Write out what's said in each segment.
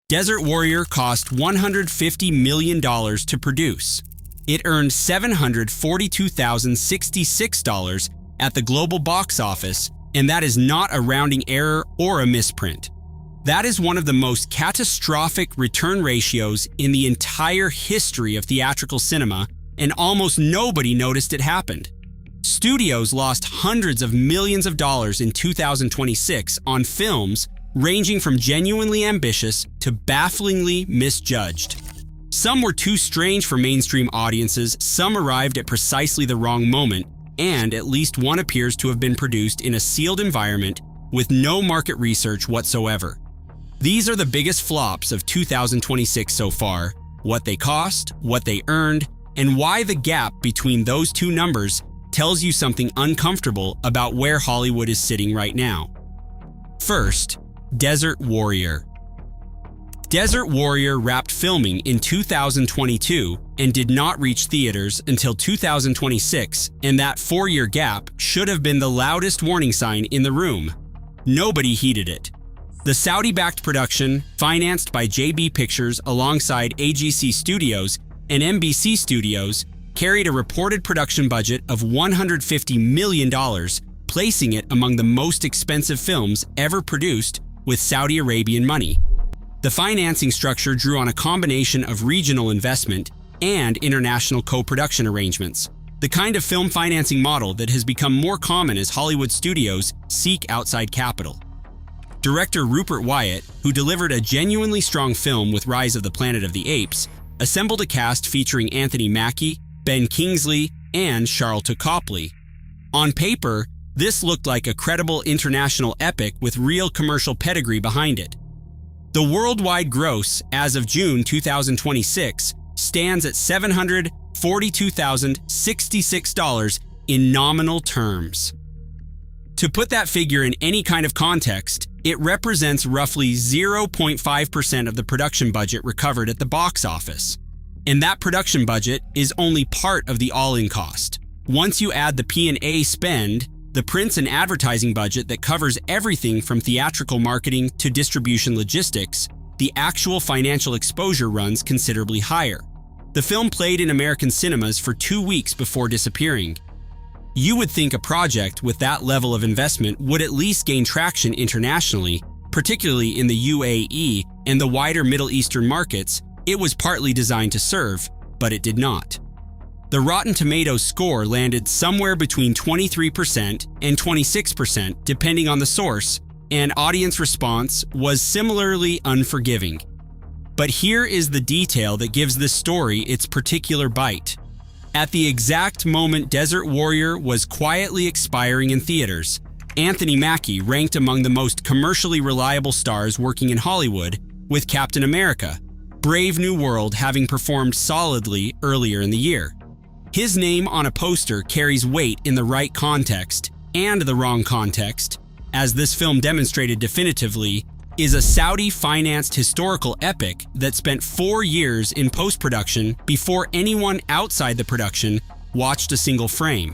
Desert Warrior cost $150 million to produce. It earned $742,066 at the global box office, and that is not a rounding error or a misprint. That is one of the most catastrophic return ratios in the entire history of theatrical cinema, and almost nobody noticed it happened. Studios lost hundreds of millions of dollars in 2026 on films ranging from genuinely ambitious to bafflingly misjudged. Some were too strange for mainstream audiences, some arrived at precisely the wrong moment, and at least one appears to have been produced in a sealed environment with no market research whatsoever. These are the biggest flops of 2026 so far: what they cost, what they earned, and why the gap between those two numbers tells you something uncomfortable about where Hollywood is sitting right now. First, Desert Warrior. Desert Warrior wrapped filming in 2022 and did not reach theaters until 2026, and that 4-year gap should have been the loudest warning sign in the room. Nobody heeded it. The Saudi-backed production, financed by JB Pictures alongside AGC Studios and NBC Studios, carried a reported production budget of $150 million, placing it among the most expensive films ever produced with Saudi Arabian money. The financing structure drew on a combination of regional investment and international co-production arrangements, the kind of film financing model that has become more common as Hollywood studios seek outside capital. Director Rupert Wyatt, who delivered a genuinely strong film with Rise of the Planet of the Apes, assembled a cast featuring Anthony Mackie, Ben Kingsley, and Charlton Copley. On paper, this looked like a credible international epic with real commercial pedigree behind it. The worldwide gross as of June 2026 stands at $742,066 in nominal terms. To put that figure in any kind of context, it represents roughly 0.5% of the production budget recovered at the box office. And that production budget is only part of the all-in cost. Once you add the P&A spend, the prints and advertising budget that covers everything from theatrical marketing to distribution logistics, the actual financial exposure runs considerably higher. The film played in American cinemas for 2 weeks before disappearing. You would think a project with that level of investment would at least gain traction internationally, particularly in the UAE and the wider Middle Eastern markets it was partly designed to serve, but it did not. The Rotten Tomatoes score landed somewhere between 23% and 26%, depending on the source, and audience response was similarly unforgiving. But here is the detail that gives this story its particular bite. At the exact moment Desert Warrior was quietly expiring in theaters, Anthony Mackie ranked among the most commercially reliable stars working in Hollywood, with Captain America: Brave New World having performed solidly earlier in the year. His name on a poster carries weight in the right context and the wrong context, as this film demonstrated definitively, is a Saudi-financed historical epic that spent 4 years in post-production before anyone outside the production watched a single frame.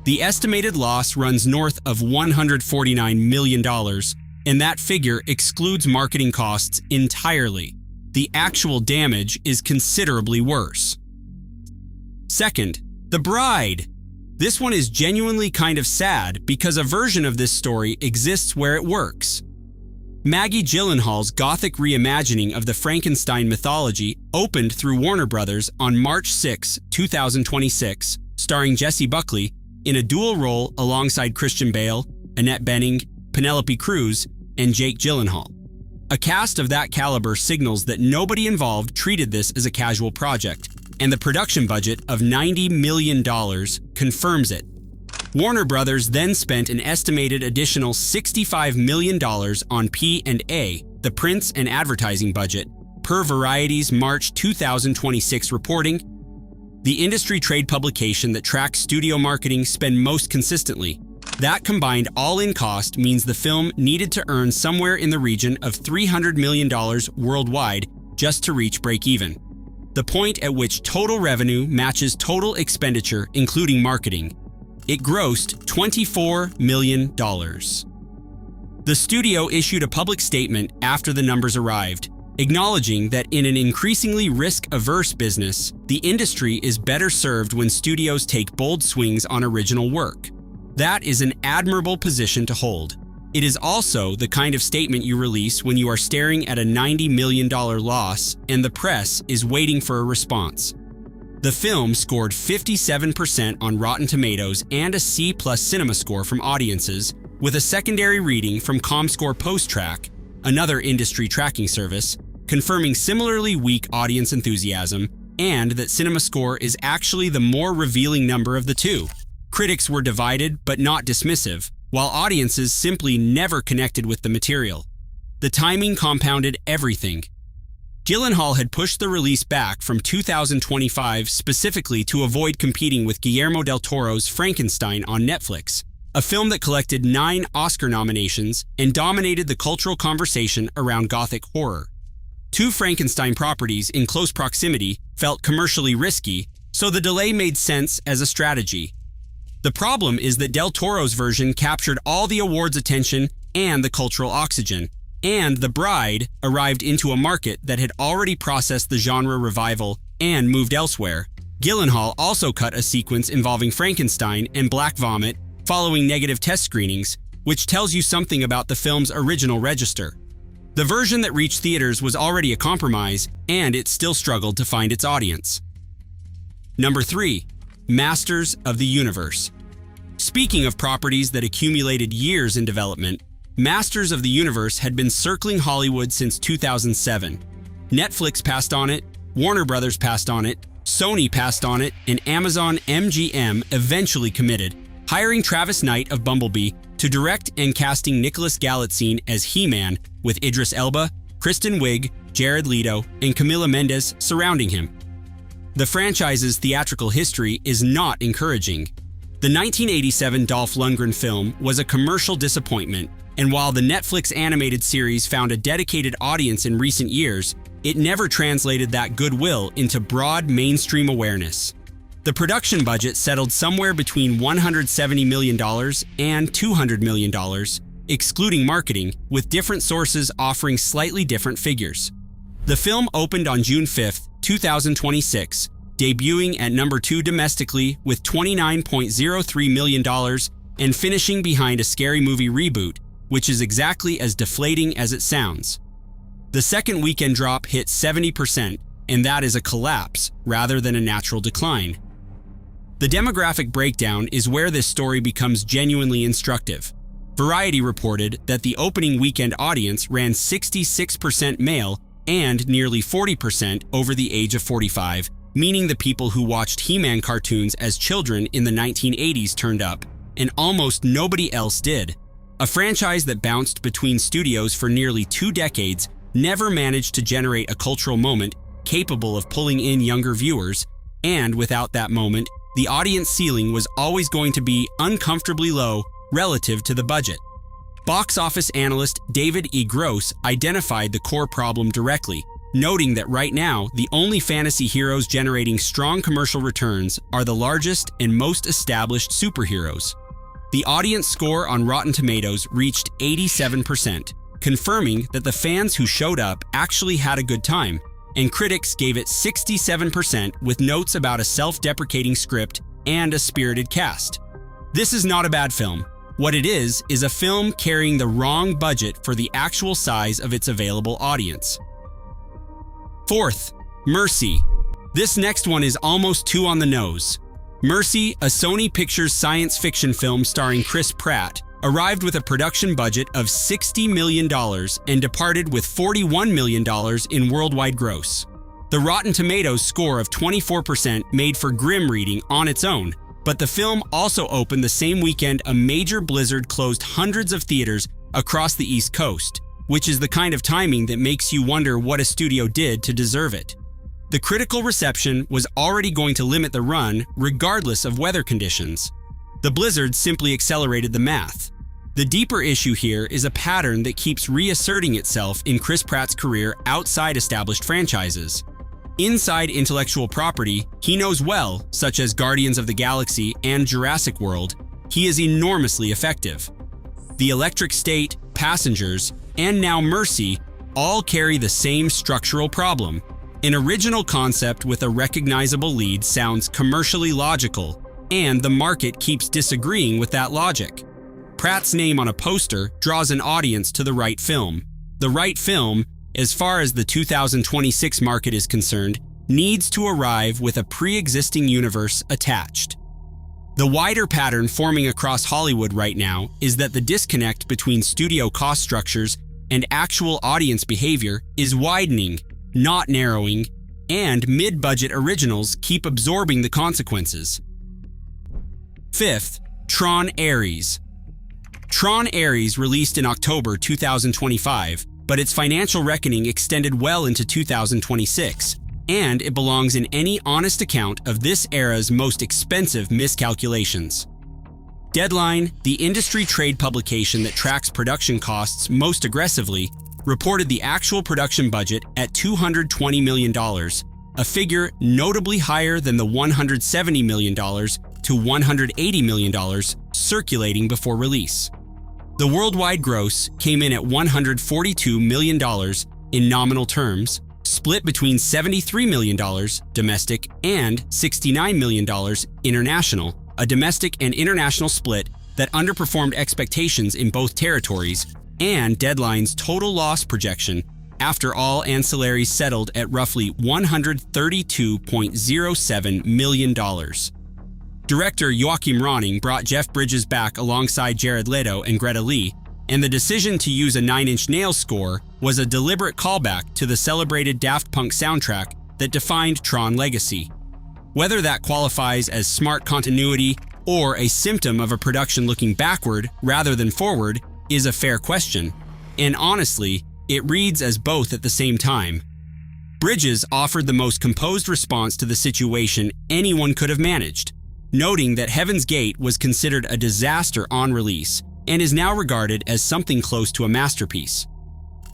The estimated loss runs north of $149 million, and that figure excludes marketing costs entirely. The actual damage is considerably worse. Second, The Bride. This one is genuinely kind of sad because a version of this story exists where it works. Maggie Gyllenhaal's Gothic reimagining of the Frankenstein mythology opened through Warner Brothers on March 6, 2026, starring Jessie Buckley in a dual role alongside Christian Bale, Annette Bening, Penelope Cruz, and Jake Gyllenhaal. A cast of that caliber signals that nobody involved treated this as a casual project, and the production budget of $90 million confirms it. Warner Brothers then spent an estimated additional $65 million on P&A, the prints and advertising budget, per Variety's March 2026 reporting, the industry trade publication that tracks studio marketing spend most consistently. That combined all-in cost means the film needed to earn somewhere in the region of $300 million worldwide just to reach break-even, the point at which total revenue matches total expenditure, including marketing. It grossed $24 million. The studio issued a public statement after the numbers arrived, acknowledging that in an increasingly risk-averse business, the industry is better served when studios take bold swings on original work. That is an admirable position to hold. It is also the kind of statement you release when you are staring at a $90 million loss and the press is waiting for a response. The film scored 57% on Rotten Tomatoes and a C+ cinema score from audiences, with a secondary reading from ComScore PostTrack, another industry tracking service, confirming similarly weak audience enthusiasm and that CinemaScore is actually the more revealing number of the two. Critics were divided but not dismissive, while audiences simply never connected with the material. The timing compounded everything. Gyllenhaal had pushed the release back from 2025 specifically to avoid competing with Guillermo del Toro's Frankenstein on Netflix, a film that collected 9 Oscar nominations and dominated the cultural conversation around Gothic horror. 2 Frankenstein properties in close proximity felt commercially risky, so the delay made sense as a strategy. The problem is that Del Toro's version captured all the awards attention and the cultural oxygen, and The Bride arrived into a market that had already processed the genre revival and moved elsewhere. Gyllenhaal also cut a sequence involving Frankenstein and Black Vomit following negative test screenings, which tells you something about the film's original register. The version that reached theaters was already a compromise, and it still struggled to find its audience. Number 3. Masters of the Universe. Speaking of properties that accumulated years in development, Masters of the Universe had been circling Hollywood since 2007. Netflix passed on it, Warner Brothers passed on it, Sony passed on it, and Amazon MGM eventually committed, hiring Travis Knight of Bumblebee to direct and casting Nicholas Galitzine as He-Man with Idris Elba, Kristen Wiig, Jared Leto, and Camila Mendes surrounding him. The franchise's theatrical history is not encouraging. The 1987 Dolph Lundgren film was a commercial disappointment, and while the Netflix animated series found a dedicated audience in recent years, it never translated that goodwill into broad mainstream awareness. The production budget settled somewhere between $170 million and $200 million, excluding marketing, with different sources offering slightly different figures. The film opened on June 5, 2026, debuting at number 2 domestically with $29.03 million and finishing behind a Scary Movie reboot, which is exactly as deflating as it sounds. The second weekend drop hit 70%, and that is a collapse rather than a natural decline. The demographic breakdown is where this story becomes genuinely instructive. Variety reported that the opening weekend audience ran 66% male and nearly 40% over the age of 45, meaning the people who watched He-Man cartoons as children in the 1980s turned up, and almost nobody else did. A franchise that bounced between studios for nearly 2 decades never managed to generate a cultural moment capable of pulling in younger viewers, and without that moment, the audience ceiling was always going to be uncomfortably low relative to the budget. Box office analyst David E. Gross identified the core problem directly, noting that right now, the only fantasy heroes generating strong commercial returns are the largest and most established superheroes. The audience score on Rotten Tomatoes reached 87%, confirming that the fans who showed up actually had a good time, and critics gave it 67% with notes about a self-deprecating script and a spirited cast. This is not a bad film. What it is a film carrying the wrong budget for the actual size of its available audience. 4th, Mercy. This next one is almost too on the nose. Mercy, a Sony Pictures science fiction film starring Chris Pratt, arrived with a production budget of $60 million and departed with $41 million in worldwide gross. The Rotten Tomatoes score of 24% made for grim reading on its own, but the film also opened the same weekend a major blizzard closed hundreds of theaters across the East Coast, which is the kind of timing that makes you wonder what a studio did to deserve it. The critical reception was already going to limit the run regardless of weather conditions. The blizzard simply accelerated the math. The deeper issue here is a pattern that keeps reasserting itself in Chris Pratt's career outside established franchises. Inside intellectual property he knows well, such as Guardians of the Galaxy and Jurassic World, he is enormously effective. The Electric State, Passengers, and now Mercy all carry the same structural problem. An original concept with a recognizable lead sounds commercially logical, and the market keeps disagreeing with that logic. Pratt's name on a poster draws an audience to the right film. The right film, as far as the 2026 market is concerned, needs to arrive with a pre-existing universe attached. The wider pattern forming across Hollywood right now is that the disconnect between studio cost structures and actual audience behavior is widening, not narrowing, and mid-budget originals keep absorbing the consequences. Fifth, Tron Ares. Tron Ares released in October 2025, but its financial reckoning extended well into 2026, and it belongs in any honest account of this era's most expensive miscalculations. Deadline, the industry trade publication that tracks production costs most aggressively, reported the actual production budget at $220 million, a figure notably higher than the $170 million to $180 million circulating before release. The worldwide gross came in at $142 million in nominal terms, split between $73 million domestic and $69 million international, a domestic and international split that underperformed expectations in both territories, and Deadline's total loss projection after all ancillaries settled at roughly $132.07 million. Director Joachim Ronning brought Jeff Bridges back alongside Jared Leto and Greta Lee, and the decision to use a Nine Inch Nails score was a deliberate callback to the celebrated Daft Punk soundtrack that defined Tron legacy. Whether that qualifies as smart continuity or a symptom of a production looking backward rather than forward is a fair question, and honestly, it reads as both at the same time. Bridges offered the most composed response to the situation anyone could have managed, noting that Heaven's Gate was considered a disaster on release and is now regarded as something close to a masterpiece.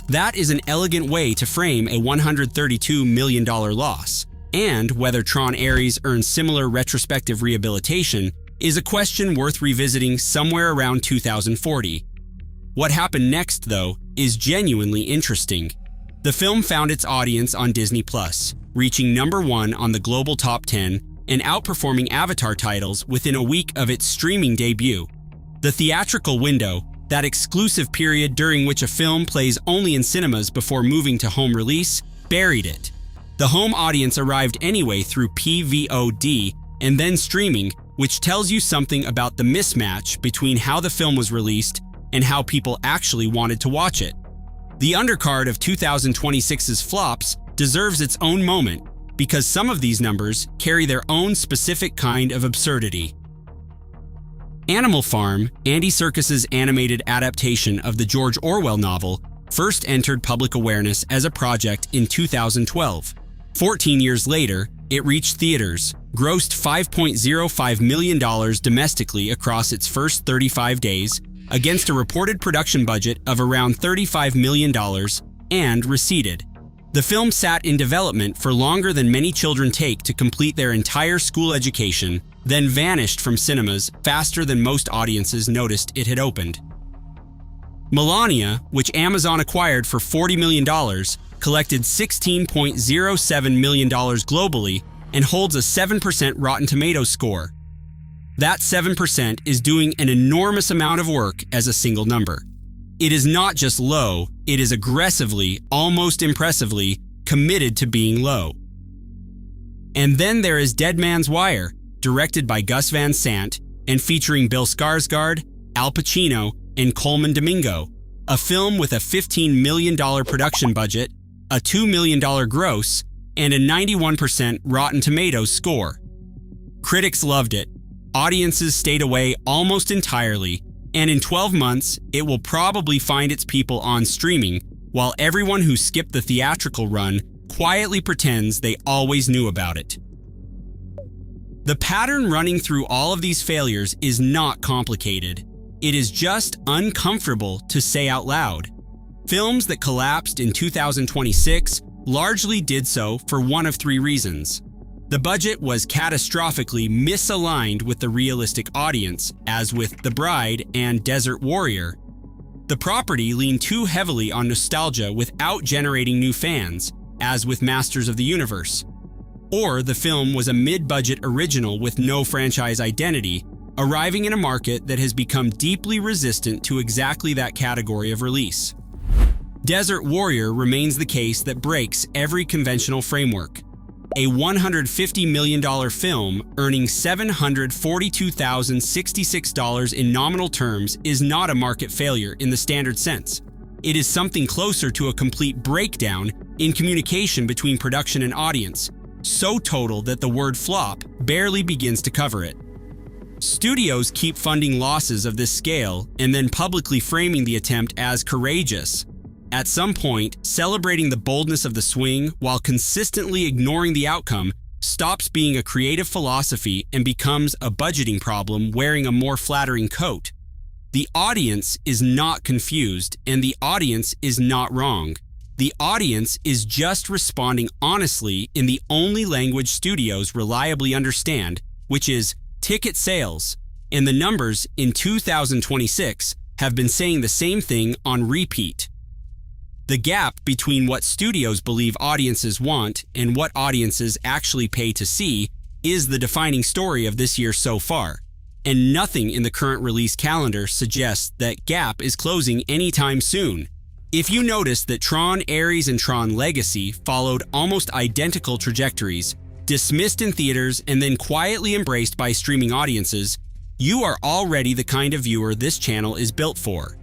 That is an elegant way to frame a $132 million loss, and whether Tron Ares earns similar retrospective rehabilitation is a question worth revisiting somewhere around 2040. What happened next, though, is genuinely interesting. The film found its audience on Disney+, reaching #1 on the global top 10 and outperforming Avatar titles within a week of its streaming debut. The theatrical window, that exclusive period during which a film plays only in cinemas before moving to home release, buried it. The home audience arrived anyway through PVOD and then streaming, which tells you something about the mismatch between how the film was released and how people actually wanted to watch it. The undercard of 2026's flops deserves its own moment, because some of these numbers carry their own specific kind of absurdity. Animal Farm, Andy Serkis's animated adaptation of the George Orwell novel, first entered public awareness as a project in 2012. 14 years later, it reached theaters, grossed $5.05 million domestically across its first 35 days, against a reported production budget of around $35 million, and receded. The film sat in development for longer than many children take to complete their entire school education, then vanished from cinemas faster than most audiences noticed it had opened. Melania, which Amazon acquired for $40 million, collected $16.07 million globally and holds a 7% Rotten Tomatoes score. That 7% is doing an enormous amount of work as a single number. It is not just low, it is aggressively, almost impressively, committed to being low. And then there is Dead Man's Wire, directed by Gus Van Sant and featuring Bill Skarsgård, Al Pacino, and Coleman Domingo, a film with a $15 million production budget, a $2 million gross, and a 91% Rotten Tomatoes score. Critics loved it, audiences stayed away almost entirely, and in 12 months, it will probably find its people on streaming, while everyone who skipped the theatrical run quietly pretends they always knew about it. The pattern running through all of these failures is not complicated. It is just uncomfortable to say out loud. Films that collapsed in 2026 largely did so for one of three reasons. The budget was catastrophically misaligned with the realistic audience, as with The Bride and Desert Warrior. The property leaned too heavily on nostalgia without generating new fans, as with Masters of the Universe. Or the film was a mid-budget original with no franchise identity, arriving in a market that has become deeply resistant to exactly that category of release. Desert Warrior remains the case that breaks every conventional framework. A $150 million film earning $742,066 in nominal terms is not a market failure in the standard sense. It is something closer to a complete breakdown in communication between production and audience, so total that the word flop barely begins to cover it. Studios keep funding losses of this scale and then publicly framing the attempt as courageous. At some point, celebrating the boldness of the swing while consistently ignoring the outcome stops being a creative philosophy and becomes a budgeting problem wearing a more flattering coat. The audience is not confused, and the audience is not wrong. The audience is just responding honestly in the only language studios reliably understand, which is ticket sales, and the numbers in 2026 have been saying the same thing on repeat. The gap between what studios believe audiences want and what audiences actually pay to see is the defining story of this year so far, and nothing in the current release calendar suggests that gap is closing anytime soon. If you notice that Tron Ares and Tron Legacy followed almost identical trajectories, dismissed in theaters and then quietly embraced by streaming audiences, you are already the kind of viewer this channel is built for.